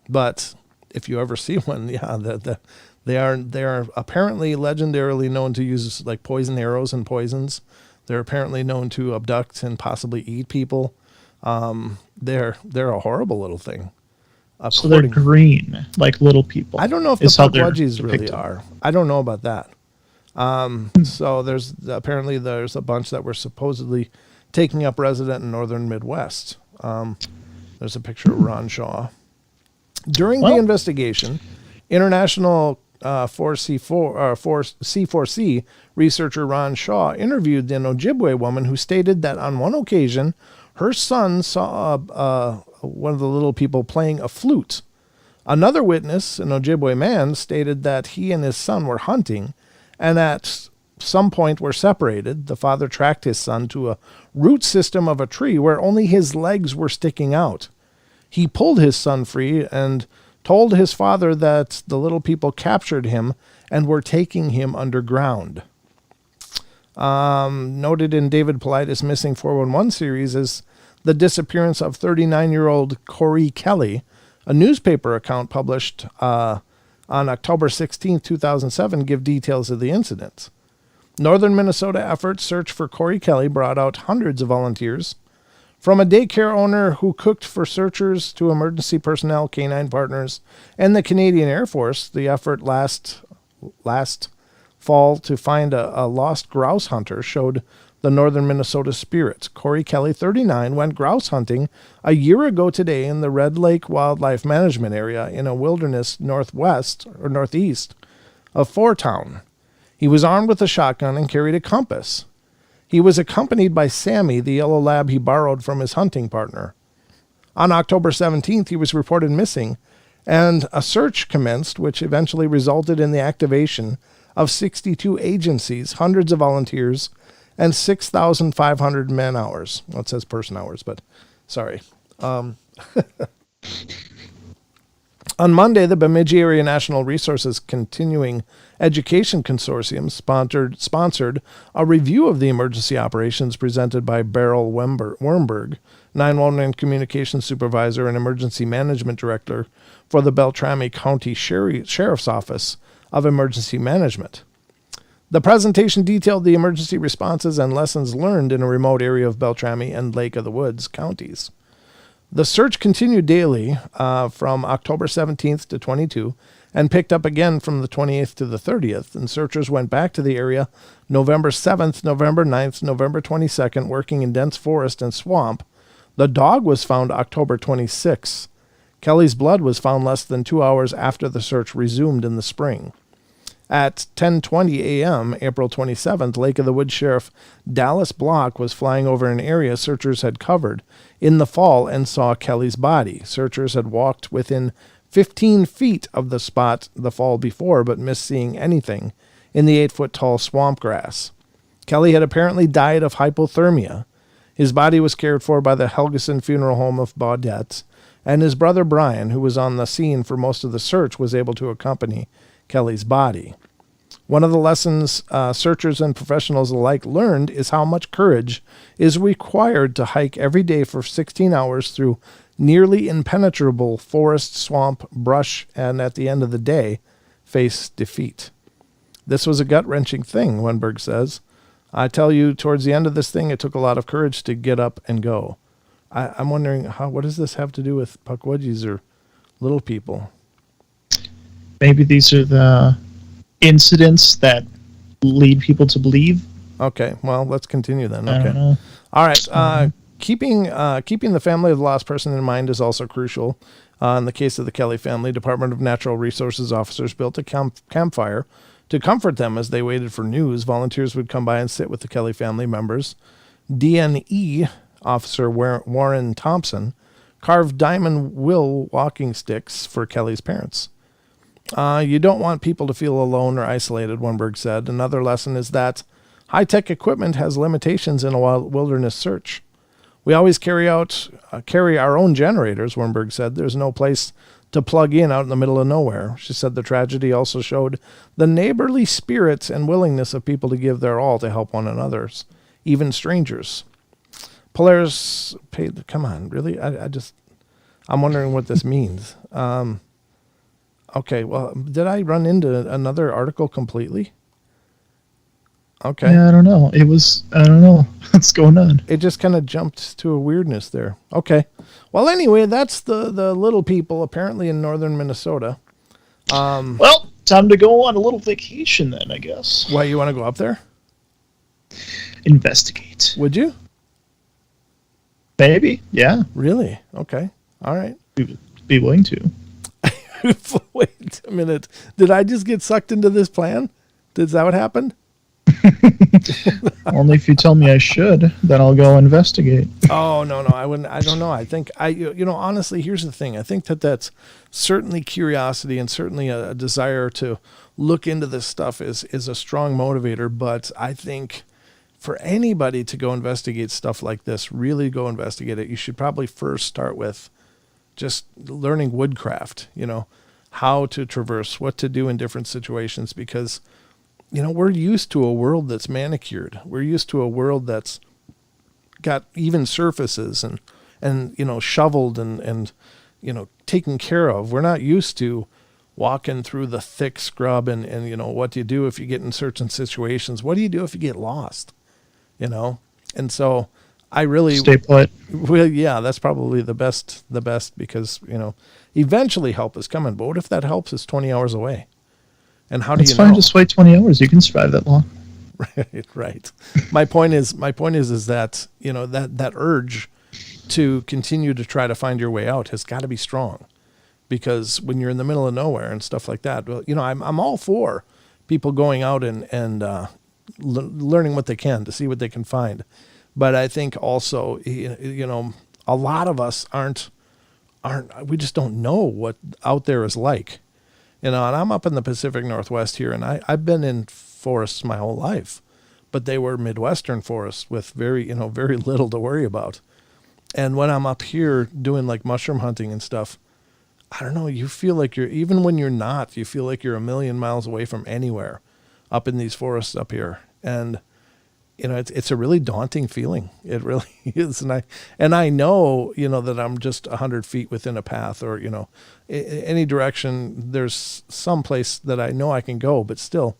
But if you ever see one, they are apparently legendarily known to use like poison arrows and poisons. They're apparently known to abduct and possibly eat people. They're a horrible little thing. So they're green, like little people. I don't know if the Pukwudgies really are. I don't know about that. So there's a bunch that were supposedly taking up residence in northern Midwest. There's a picture of Ron Shaw. During the investigation, International C4C researcher Ron Shaw interviewed an Ojibwe woman who stated that on one occasion, her son saw one of the little people playing a flute. Another witness, an Ojibwe man, stated that he and his son were hunting and at some point were separated. The father tracked his son to a root system of a tree where only his legs were sticking out. He pulled his son free and told his father that the little people captured him and were taking him underground. Noted in David Paulides' Missing 411 series is the disappearance of 39-year-old Corey Kelly. A newspaper account published on October 16, 2007, give details of the incident. Northern Minnesota efforts search for Corey Kelly brought out hundreds of volunteers. From a daycare owner who cooked for searchers to emergency personnel, canine partners, and the Canadian Air Force, the effort last fall to find a lost grouse hunter showed the northern Minnesota spirit. Corey Kelly, 39, went grouse hunting a year ago today in the Red Lake Wildlife Management Area in a wilderness northeast of Foretown. He was armed with a shotgun and carried a compass. He was accompanied by Sammy, the yellow lab he borrowed from his hunting partner. On October 17th, he was reported missing, and a search commenced, which eventually resulted in the activation of 62 agencies, hundreds of volunteers, and 6,500 man-hours. Well, it says person-hours, but sorry. On Monday, the Bemidji Area National Resources Continuing Education Consortium sponsored a review of the emergency operations presented by Beryl Wernberg, 911 Communications Supervisor and Emergency Management Director for the Beltrami County Sheriff's Office of Emergency Management. The presentation detailed the emergency responses and lessons learned in a remote area of Beltrami and Lake of the Woods counties. The search continued daily from October 17th to 22 and picked up again from the 28th to the 30th, and searchers went back to the area November 7th, November 9th, November 22nd, working in dense forest and swamp. The dog was found October 26th. Kelly's blood was found less than 2 hours after the search resumed in the spring. At 10:20 a.m., April 27th, Lake of the Woods Sheriff Dallas Block was flying over an area searchers had covered in the fall and saw Kelly's body. Searchers had walked within 15 feet of the spot the fall before, but missed seeing anything in the 8-foot-tall swamp grass. Kelly had apparently died of hypothermia. His body was cared for by the Helgeson Funeral Home of Baudette, And his brother Brian, who was on the scene for most of the search, was able to accompany Kelly's body. One of the lessons searchers and professionals alike learned is how much courage is required to hike every day for 16 hours through nearly impenetrable forest, swamp, brush, and at the end of the day, face defeat. This was a gut-wrenching thing, Wenberg says. I tell you, towards the end of this thing, it took a lot of courage to get up and go. I'm wondering, what does this have to do with Pukwudgies or little people? Maybe these are the incidents that lead people to believe. Okay, well, let's continue then. I Okay. don't know. All right. Keeping the family of the lost person in mind is also crucial. In the case of the Kelly family, Department of Natural Resources officers built a campfire to comfort them as they waited for news. Volunteers would come by and sit with the Kelly family members. DNE officer Warren Thompson carved diamond will walking sticks for Kelly's parents. You don't want people to feel alone or isolated, Wenberg said. Another lesson is that high-tech equipment has limitations in a wilderness search. We always carry our own generators, Wenberg said. There's no place to plug in out in the middle of nowhere. She said the tragedy also showed the neighborly spirits and willingness of people to give their all to help one another, even strangers. Polaris paid. Come on, really? I'm wondering what this means. Okay, well, did I run into another article completely? Okay. Yeah, I don't know. I don't know what's going on. It just kind of jumped to a weirdness there. Okay. Well, anyway, that's the little people apparently in northern Minnesota. Well, time to go on a little vacation then, I guess. Why, you want to go up there? Investigate. Would you? Maybe, yeah. Really? Okay. All right. Be willing to. Wait a minute. Did I just get sucked into this plan? Is that what happened? Only if you tell me I should, then I'll go investigate. Oh, no, I wouldn't. I don't know. I think honestly, here's the thing. I think that's certainly curiosity and certainly a desire to look into this stuff is a strong motivator. But I think for anybody to go investigate stuff like this, really go investigate it, you should probably first start with just learning woodcraft, how to traverse, what to do in different situations, because we're used to a world that's manicured. We're used to a world that's got even surfaces and shoveled and taken care of. We're not used to walking through the thick scrub and what do you do if you get in certain situations? What do you do if you get lost? And so I really stay put. Well, yeah, that's probably the best because, eventually help is coming. But what if that help is 20 hours away? And how do you know? It's fine. Just wait 20 hours. You can survive that long. Right. My point is that, that urge to continue to try to find your way out has got to be strong, because when you're in the middle of nowhere and stuff like that, well, I'm all for people going out and learning what they can to see what they can find. But I think also, a lot of us we just don't know what out there is like. And I'm up in the Pacific Northwest here, and I've been in forests my whole life, but they were Midwestern forests with very little to worry about. And when I'm up here doing like mushroom hunting and stuff, I don't know, you feel like even when you're not, you feel like you're a million miles away from anywhere up in these forests up here. And, it's a really daunting feeling. It really is. And I know, that I'm just 100 feet within a path or, any direction. There's some place that I know I can go, but still,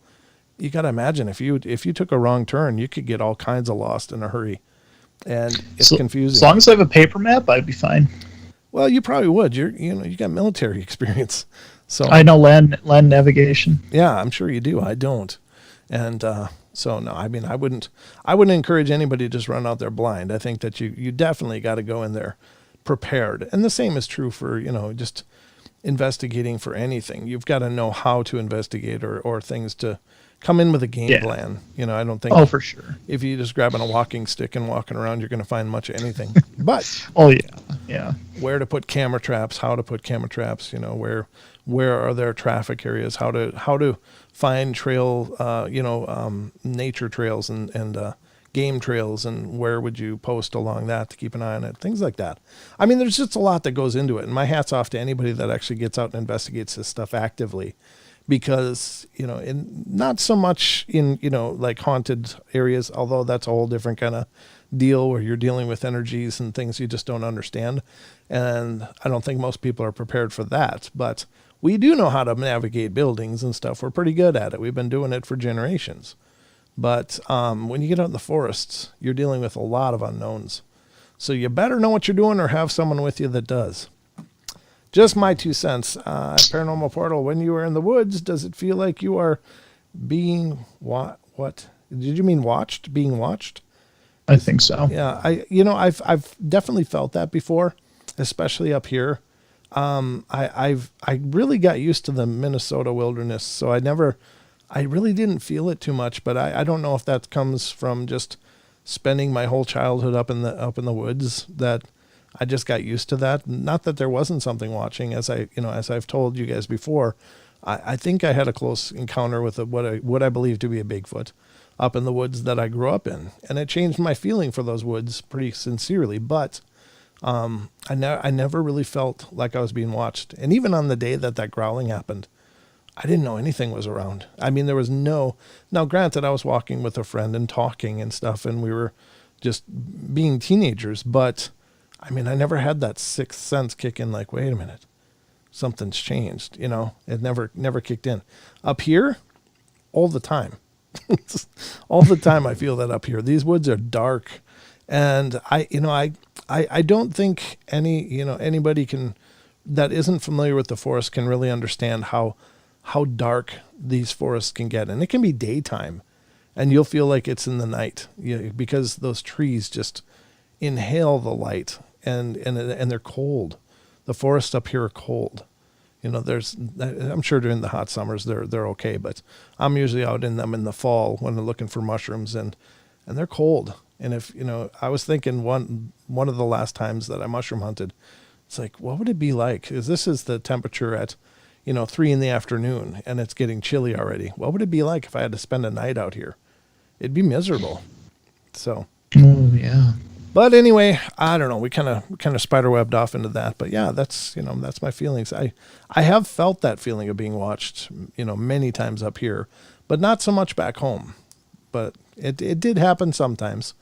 you got to imagine if you took a wrong turn, you could get all kinds of lost in a hurry, and it's confusing. As long as I have a paper map, I'd be fine. Well, you probably would. You got military experience, so I know land navigation. Yeah, I'm sure you do. I don't, and so no. I mean, I wouldn't encourage anybody to just run out there blind. I think that you definitely got to go in there prepared, and the same is true for just investigating for anything. You've got to know how to investigate or things to come in with a game plan. I don't think. Oh, for sure. If you just grabbing a walking stick and walking around, you're going to find much of anything. But oh yeah. Where to put camera traps, how to put camera traps. Where are there traffic areas? How to find trail. Nature trails and game trails and where would you post along that to keep an eye on it, things like that. I mean, there's just a lot that goes into it, and my hat's off to anybody that actually gets out and investigates this stuff actively, because, not so much in, like haunted areas, although that's a whole different kind of deal where you're dealing with energies and things you just don't understand. And I don't think most people are prepared for that, but we do know how to navigate buildings and stuff. We're pretty good at it. We've been doing it for generations. But when you get out in the forests, you're dealing with a lot of unknowns. So you better know what you're doing or have someone with you that does. Just my 2 cents. Paranormal Portal, when you are in the woods, does it feel like you are being what? Did you mean watched? Being watched? I think so. Yeah, I've definitely felt that before, especially up here. I really got used to the Minnesota wilderness, so I really didn't feel it too much, but I don't know if that comes from just spending my whole childhood up in the woods, that I just got used to that. Not that there wasn't something watching, as I've told you guys before. I think I had a close encounter with what I believe to be a Bigfoot up in the woods that I grew up in, and it changed my feeling for those woods pretty sincerely. But I never really felt like I was being watched, and even on the day that growling happened, I didn't know anything was around. I mean, there was now granted, I was walking with a friend and talking and stuff, and we were just being teenagers, but I mean, I never had that sixth sense kick in, like, wait a minute, something's changed, it never kicked in. Up here, all the time. All the time I feel that up here. These woods are dark, and I don't think anybody that isn't familiar with the forest can really understand how dark these forests can get. And it can be daytime and you'll feel like it's in the night, because those trees just inhale the light, and they're cold. The forests up here are cold. I'm sure during the hot summers they're okay, but I'm usually out in them in the fall when I'm looking for mushrooms, and they're cold. And if, I was thinking one of the last times that I mushroom hunted, it's like, what would it be like? Because this is the temperature at, 3 p.m, and it's getting chilly already. What would it be like if I had to spend a night out here? It'd be miserable. So. Oh yeah. But anyway, I don't know. We kind of spiderwebbed off into that. But yeah, that's my feelings. I have felt that feeling of being watched, many times up here, but not so much back home. But it did happen sometimes,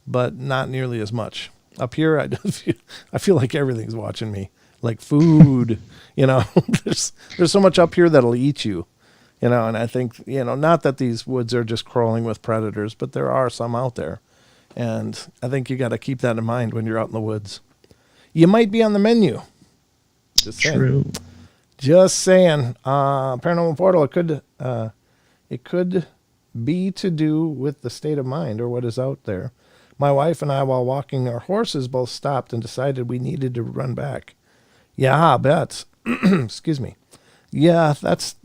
but not nearly as much. Up here, I feel like everything's watching me, like food. There's so much up here that'll eat you. And I think, not that these woods are just crawling with predators, but there are some out there. And I think you got to keep that in mind when you're out in the woods. You might be on the menu. Just saying. True. Just saying. Paranormal Portal, it could be to do with the state of mind or what is out there. My wife and I, while walking our horses, both stopped and decided we needed to run back. Yeah, I bet. Excuse me. Yeah, that's,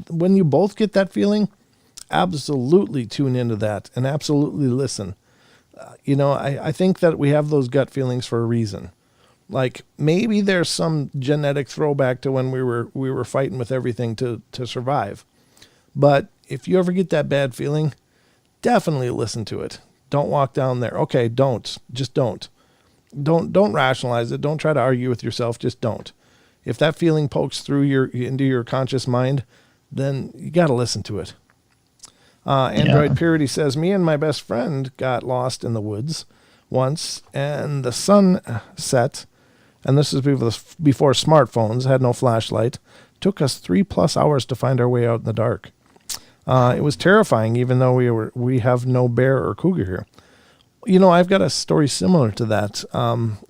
when you both get that feeling, absolutely tune into that and absolutely listen. I think that we have those gut feelings for a reason. Like, maybe there's some genetic throwback to when we were fighting with everything to survive. But if you ever get that bad feeling, definitely listen to it. Don't walk down there. Okay, just don't rationalize it. Don't try to argue with yourself. Just don't. If that feeling pokes through into your conscious mind, then you got to listen to it. Android Purity says, me and my best friend got lost in the woods once, and the sun set, and this is before smartphones, had no flashlight. Took us 3+ hours to find our way out in the dark. It was terrifying, even though we have no bear or cougar here. I've got a story similar to that.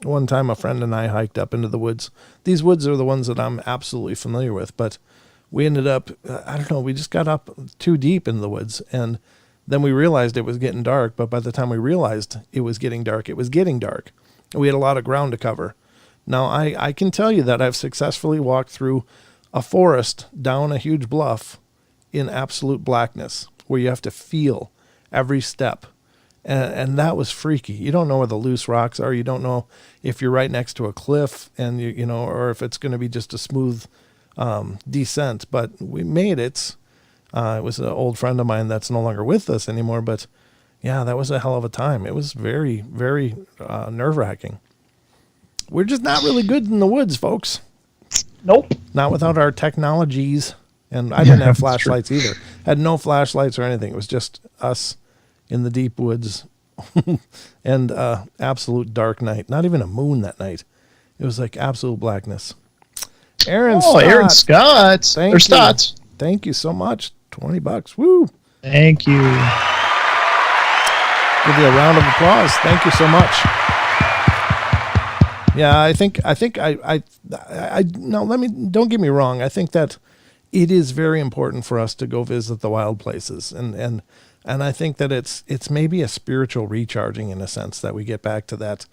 One time a friend and I hiked up into the woods. These woods are the ones that I'm absolutely familiar with, but we ended up, we just got up too deep in the woods, and then we realized it was getting dark, but by the time we realized it was getting dark, We had a lot of ground to cover. Now, I can tell you that I've successfully walked through a forest down a huge bluff in absolute blackness, where you have to feel every step. And that was freaky. You don't know where the loose rocks are. You don't know if you're right next to a cliff, and or if it's going to be just a smooth descent. But we made it. It was an old friend of mine that's no longer with us anymore, but Yeah, that was a hell of a time. It was very, very nerve-wracking. We're just not really good in the woods, folks. Nope. Not without our technologies. And I didn't have That's true. flashlights either. Had no flashlights or anything. It was just us in the deep woods and absolute dark night. Not even a moon that night. It was like absolute blackness. Aaron Stott. Aaron Scott. Thank Or you. Stott. Thank you so much. $20. Woo. Thank you. Give you a round of applause. Thank you so much. Yeah, I think no, don't get me wrong. I think that it is very important for us to go visit the wild places. And I think that it's maybe a spiritual recharging in a sense that we get back to that.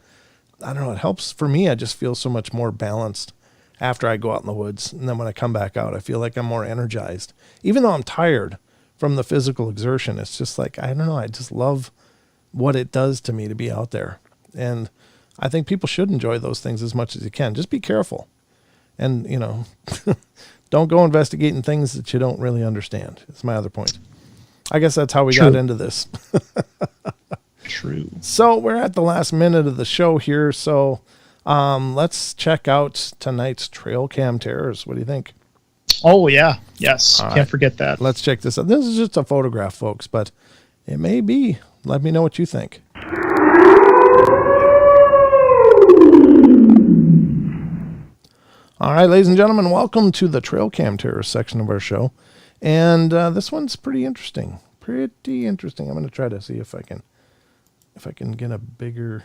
I don't know. It helps for me. I just feel so much more balanced after I go out in the woods. And then when I come back out, I feel like I'm more energized, even though I'm tired from the physical exertion. It's just like, I don't know. I just love what it does to me to be out there. And I think people should enjoy those things as much as you can. Just be careful. And, don't go investigating things that you don't really understand. It's my other point. I guess that's how we got into this. True. So we're at the last minute of the show here. So let's check out tonight's trail cam terrors. What do you think? Oh, yeah. Yes. All Can't right. forget that. Let's check this out. This is just a photograph, folks, but it may be. Let me know what you think. All right, ladies and gentlemen, welcome to the trail cam terrors section of our show. And this one's pretty interesting. Pretty interesting. I'm going to try to see if I can get a bigger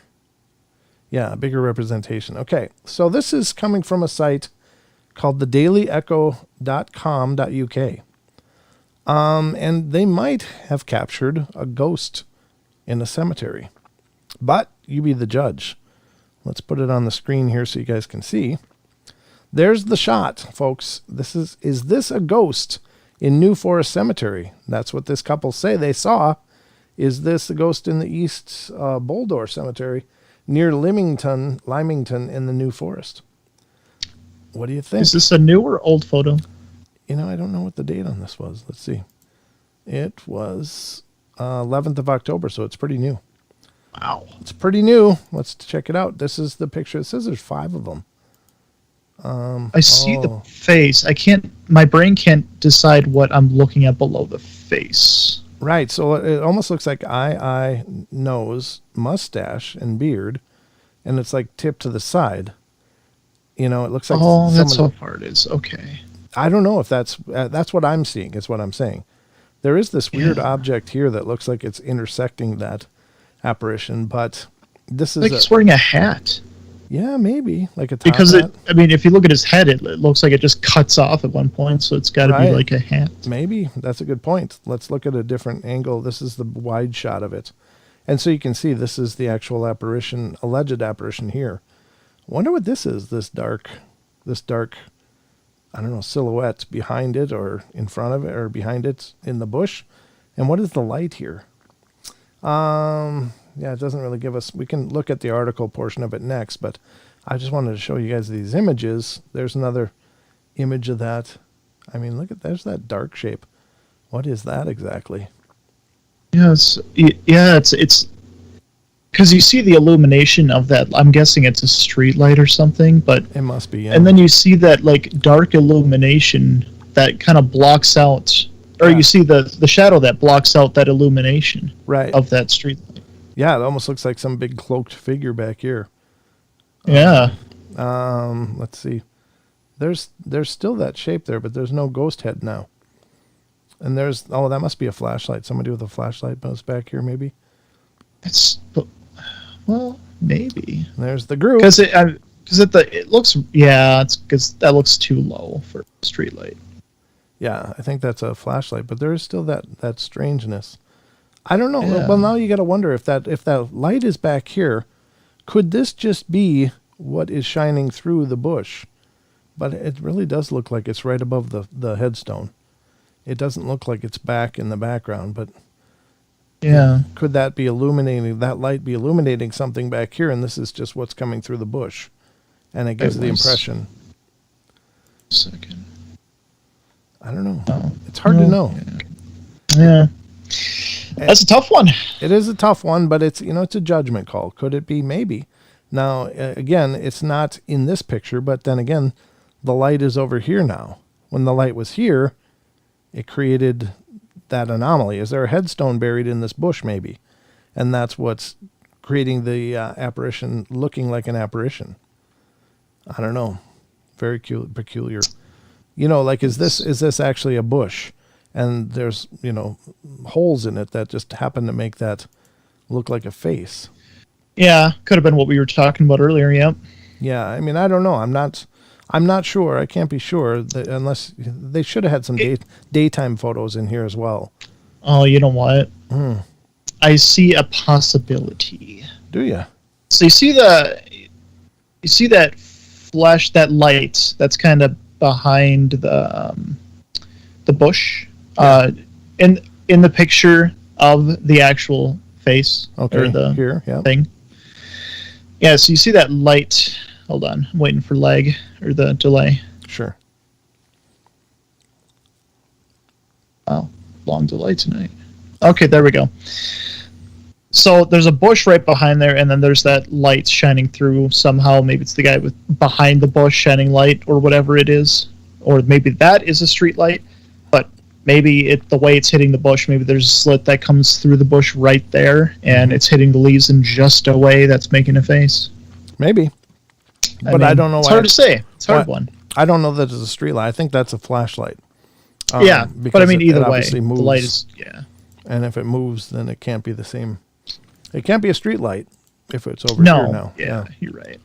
representation. Okay, so this is coming from a site called thedailyecho.com.uk. And they might have captured a ghost in a cemetery. But you be the judge. Let's put it on the screen here so you guys can see. There's the shot, folks. Is this a ghost in New Forest Cemetery? That's what this couple say they saw. Is this a ghost in the East Boldore Cemetery near Lymington in the New Forest? What do you think? Is this a new or old photo? I don't know what the date on this was. Let's see. It was 11th of October, so it's pretty new. Wow. It's pretty new. Let's check it out. This is the picture. It says there's 5 of them. I see the face. My brain can't decide what I'm looking at below the face. Right. So it almost looks like eye, nose, mustache, and beard. And it's like tipped to the side. It looks like. Oh, that's how far it is. Okay. I don't know if that's what I'm seeing. Is what I'm saying. There is this weird object here that looks like it's intersecting that apparition, but this is like he's wearing a hat. Yeah, maybe like a top because hat. if you look at his head, it looks like it just cuts off at one point, so it's got to be like a hat. Maybe that's a good point. Let's look at a different angle. This is the wide shot of it, and so you can see this is the actual apparition, alleged apparition here. I wonder what this is. This dark, I don't know, silhouette behind it or in front of it or behind it in the bush, and what is the light here? Yeah, it doesn't really give us. We can look at the article portion of it next, but I just wanted to show you guys these images. There's another image of that. I mean, there's that dark shape. What is that exactly? Yes, it's because you see the illumination of that. I'm guessing it's a street light or something, but it must be. Yeah. And then you see that like dark illumination that kind of blocks out, or you see the shadow that blocks out that illumination of that street light. Yeah, it almost looks like some big cloaked figure back here. Yeah. Let's see. There's still that shape there, but there's no ghost head now. And that must be a flashlight. Somebody with a flashlight goes back here, maybe. Maybe. There's the group. Because it looks, it's because that looks too low for a street light. Yeah, I think that's a flashlight, but there is still that strangeness. I don't know. Yeah. Well, now you got to wonder if that light is back here, could this just be what is shining through the bush? But it really does look like it's right above the headstone. It doesn't look like it's back in the background, but could that be that light be illuminating something back here, and this is just what's coming through the bush, and it gives the impression. Second. I don't know. It's hard to know. Yeah. That's a tough one. It is a tough one, but it's, it's a judgment call. Could it be? Maybe. Now, again, it's not in this picture, but then again, the light is over here now. When the light was here, it created that anomaly. Is there a headstone buried in this bush, maybe? And that's what's creating the apparition looking like an apparition. I don't know. Very peculiar. Like, is this actually a bush? And there's, holes in it that just happen to make that look like a face. Yeah, could have been what we were talking about earlier, yep. Yeah, I mean, I don't know. I'm not sure. I can't be sure that unless they should have had some daytime photos in here as well. Oh, you know what? I see a possibility. Do you? So you see that flash, that light that's kind of behind the bush, Yeah. in the picture of the actual face, Okay, or the here, yeah. thing. Yeah, so you see that light. Hold on, I'm waiting for lag or the delay. Sure. Wow, long delay tonight. Okay, there we go. So there's a bush right behind there, and then there's that light shining through somehow. Maybe it's the guy with behind the bush shining light, or whatever it is, or maybe that is a street light. But maybe the way it's hitting the bush, maybe there's a slit that comes through the bush right there, and it's hitting the leaves in just a way that's making a face. Maybe. But I don't know. It's hard to say. It's a hard one. I don't know that it's a street light. I think that's a flashlight. Yeah, but I mean, either way, the moves, light is, yeah. And if it moves, then it can't be the same. It can't be a street light if it's over No, here now. yeah, you're right.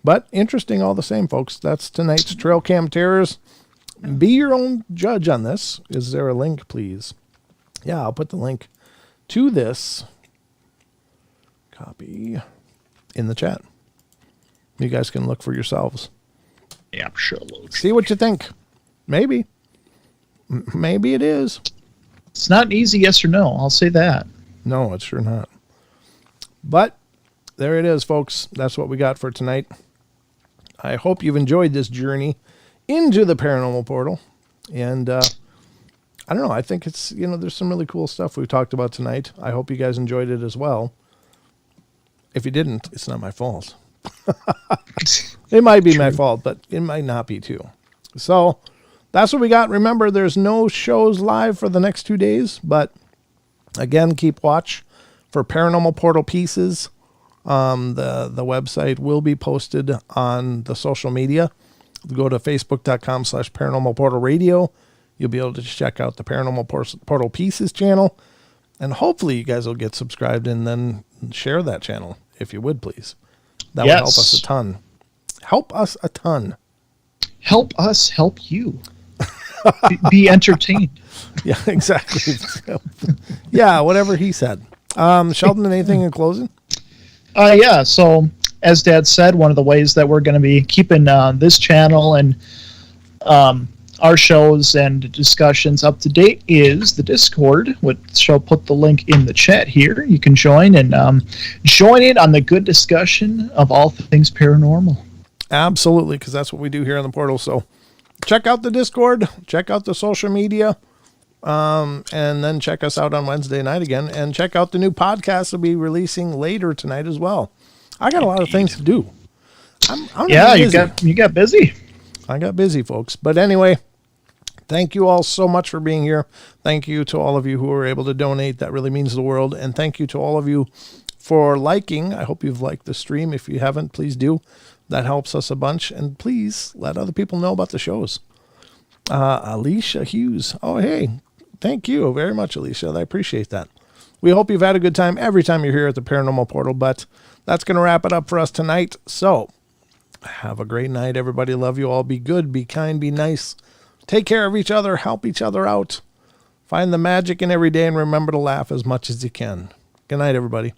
But interesting all the same, folks. That's tonight's Trail Cam Terrors. Be your own judge on this. Is there a link, please? Yeah, I'll put the link to this copy in the chat. You guys can look for yourselves. Absolutely. See what you think. Maybe. Maybe it is. It's not an easy yes or no. I'll say that. No, it's sure not. But there it is, folks. That's what we got for tonight. I hope you've enjoyed this journey into the paranormal portal. And I don't know. I think it's, there's some really cool stuff we've talked about tonight. I hope you guys enjoyed it as well. If you didn't, it's not my fault. It might be my fault, but it might not be too. So that's what we got. Remember, there's no shows live for the next 2 days, but again, keep watch for Paranormal Portal pieces. The website will be posted on the social media. Go to facebook.com/Paranormal Portal Radio. You'll be able to check out the Paranormal Portal Pieces channel. And hopefully you guys will get subscribed and then share that channel, if you would, please. That would help us a ton. Help us a ton. Help us help you. Be entertained. Yeah, exactly. Yeah, whatever he said. Sheldon, anything in closing? Yeah, so as Dad said, one of the ways that we're going to be keeping this channel and our shows and discussions up to date is the Discord, which I'll put the link in the chat here. You can join and join in on the good discussion of all things paranormal. Absolutely, because that's what we do here on the portal. So check out the Discord, check out the social media, and then check us out on Wednesday night again, and check out the new podcast we'll be releasing later tonight as well. I got a lot of things to do. Yeah, you got busy. I got busy, folks. But anyway, thank you all so much for being here. Thank you to all of you who were able to donate. That really means the world. And thank you to all of you for liking. I hope you've liked the stream. If you haven't, please do. That helps us a bunch. And please let other people know about the shows. Alicia Hughes. Oh, hey. Thank you very much, Alicia. I appreciate that. We hope you've had a good time every time you're here at the Paranormal Portal. But that's going to wrap it up for us tonight. So have a great night, everybody. Love you all. Be good, be kind, be nice. Take care of each other. Help each other out. Find the magic in every day and remember to laugh as much as you can. Good night, everybody.